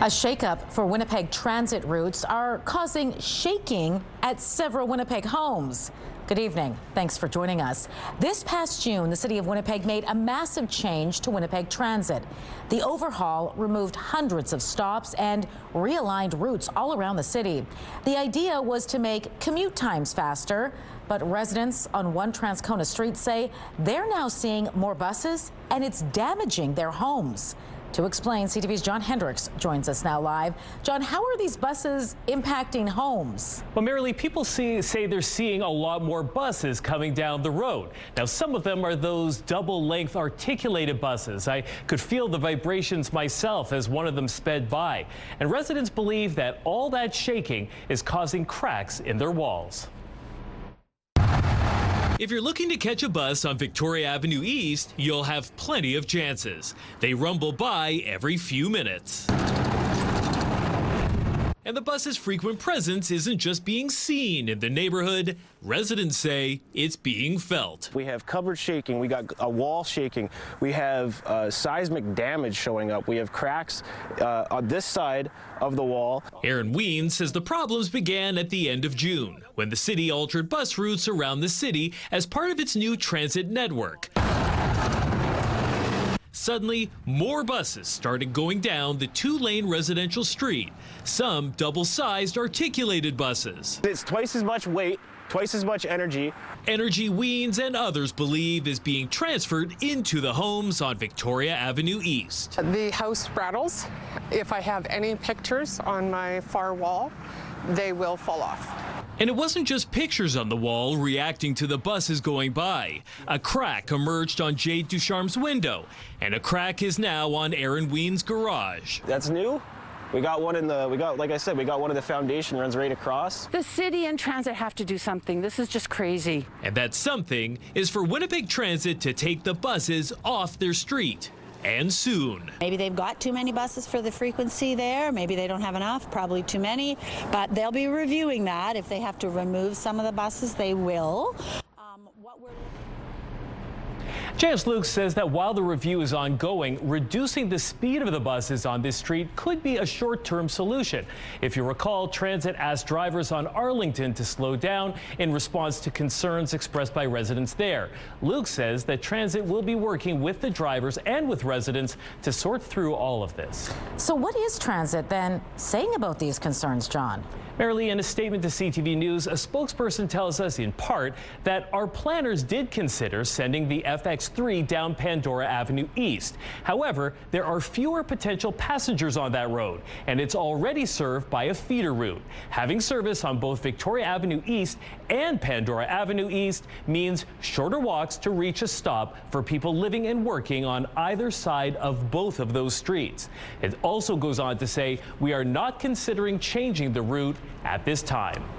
A shakeup for Winnipeg transit routes are causing shaking at several Winnipeg homes. Good evening. Thanks for joining us. This past June, the city of Winnipeg made a massive change to Winnipeg Transit. The overhaul removed hundreds of stops and realigned routes all around the city. The idea was to make commute times faster, but residents on One Transcona Street say they're now seeing more buses and it's damaging their homes. To explain, CTV's Jon Hendricks joins us now live. John, how are these buses impacting homes? Well, Marilee, people say they're seeing a lot more buses coming down the road. Now, some of them are those double-length articulated buses. I could feel the vibrations myself as one of them sped by. And residents believe that all that shaking is causing cracks in their walls. If you're looking to catch a bus on Victoria Avenue East, you'll have plenty of chances. They rumble by every few minutes. And the bus's frequent presence isn't just being seen in the neighborhood. Residents say it's being felt. We have cupboard shaking, we got a wall shaking, we have seismic damage showing up, we have cracks on this side of the wall. Aaron Ween says the problems began at the end of June, when the city altered bus routes around the city as part of its new transit network. Suddenly, more buses started going down the two-lane residential street, some double-sized articulated buses. It's twice as much weight, twice as much energy. Energy Weens and others believe is being transferred into the homes on Victoria Avenue East. The house rattles. If I have any pictures on my far wall, they will fall off. And it wasn't just pictures on the wall reacting to the buses going by. A crack emerged on Jade Ducharme's window, and a crack is now on Aaron Ween's garage. That's new. We got one like I said, we got one of the foundation runs right across. The city and transit have to do something. This is just crazy. And that something is for Winnipeg Transit to take the buses off their street. And soon. Maybe they've got too many buses for the frequency there. Maybe they don't have enough, probably too many. But they'll be reviewing that. If they have to remove some of the buses, they will. J.S. Luke says that while the review is ongoing, reducing the speed of the buses on this street could be a short-term solution. If you recall, Transit asked drivers on Arlington to slow down in response to concerns expressed by residents there. Luke says that Transit will be working with the drivers and with residents to sort through all of this. So what is Transit then saying about these concerns, John? Marilee, in a statement to CTV News, a spokesperson tells us in part that our planners did consider sending the FX3 down Pandora Avenue East. However, there are fewer potential passengers on that road, and it's already served by a feeder route. Having service on both Victoria Avenue East and Pandora Avenue East means shorter walks to reach a stop for people living and working on either side of both of those streets. It also goes on to say we are not considering changing the route at this time.